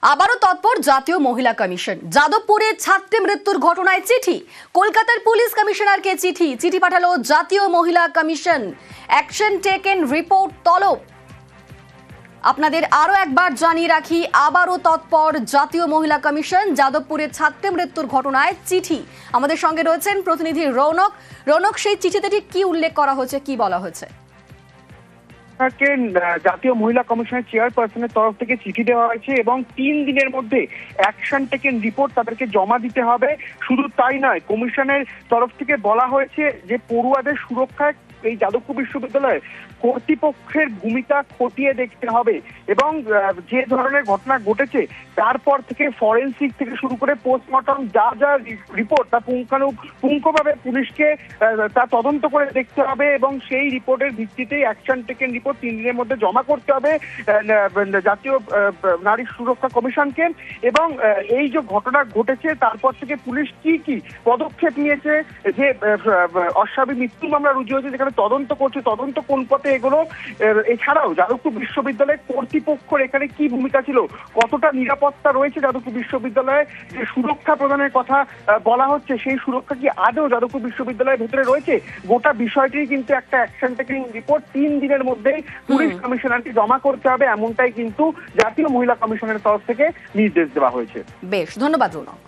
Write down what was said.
আবারও তৎপর জাতীয় মহিলা কমিশন। যাদবপুরে ছাত্রী মৃত্যুর ঘটনায় চিঠি, কলকাতার পুলিশ কমিশনারকে চিঠি পাঠালো জাতীয় মহিলা কমিশন। অ্যাকশন টেকেন রিপোর্ট তলব। আপনাদের আরো একবার জানিয়ে রাখি, আবারও তৎপর জাতীয় মহিলা কমিশন। যাদবপুরে ছাত্রী মৃত্যুর ঘটনায় চিঠি। আমাদের সঙ্গে রয়েছেন প্রতিনিধি রৌনক। সেই চিঠিতে ঠিক কি উল্লেখ করা হয়েছে, কি বলা হয়েছে? জাতীয় মহিলা কমিশনের চেয়ারপারসনের তরফ থেকে চিঠি দেওয়া হয়েছে এবং 3 দিনের মধ্যে অ্যাকশন টেকেন রিপোর্ট তাদেরকে জমা দিতে হবে। শুধু তাই নয়, কমিশনের তরফ থেকে বলা হয়েছে যে পড়ুয়াদের সুরক্ষায় এই যাদবপুর বিশ্ববিদ্যালয়ে কর্তৃপক্ষের ভূমিকা খতিয়ে দেখতে হবে এবং যে ধরনের ঘটনা ঘটেছে তারপর থেকে ফরেনসিক থেকে শুরু করে পোস্টমর্টম যা যা রিপোর্ট তা পুঙ্খানুপুঙ্খভাবে পুলিশকে তা তদন্ত করে দেখতে হবে এবং সেই রিপোর্টের ভিত্তিতেই অ্যাকশন টেকেন রিপোর্ট 3 দিনের মধ্যে জমা করতে হবে জাতীয় নারী সুরক্ষা কমিশনকে। এবং এই যে ঘটনা ঘটেছে তারপর থেকে পুলিশ কি কি পদক্ষেপ নিয়েছে, যে অস্বাভাবিক মৃত্যু মামলা রুজু হয়েছে যেখানে তদন্ত করছে, তদন্ত কোন পথে এগুলো, এছাড়াও যাদবপুর বিশ্ববিদ্যালয়ের কর্তৃপক্ষের এখানে কি ভূমিকা ছিল, কতটা নিরাপত্তা রয়েছে যাদবপুর বিশ্ববিদ্যালয়ে, যে সুরক্ষা প্রদানের কথা বলা হচ্ছে সেই সুরক্ষা কি আদৌ যাদবপুর বিশ্ববিদ্যালয়ের ভেতরে রয়েছে, গোটা বিষয়টি কিন্তু একটা অ্যাকশন টেকিং রিপোর্ট 3 দিনের মধ্যেই পুলিশ কমিশনারকে জমা করতে হবে, এমনটাই কিন্তু জাতীয় মহিলা কমিশনের তরফ থেকে নির্দেশ দেওয়া হয়েছে। বেশ, ধন্যবাদ রৌনক।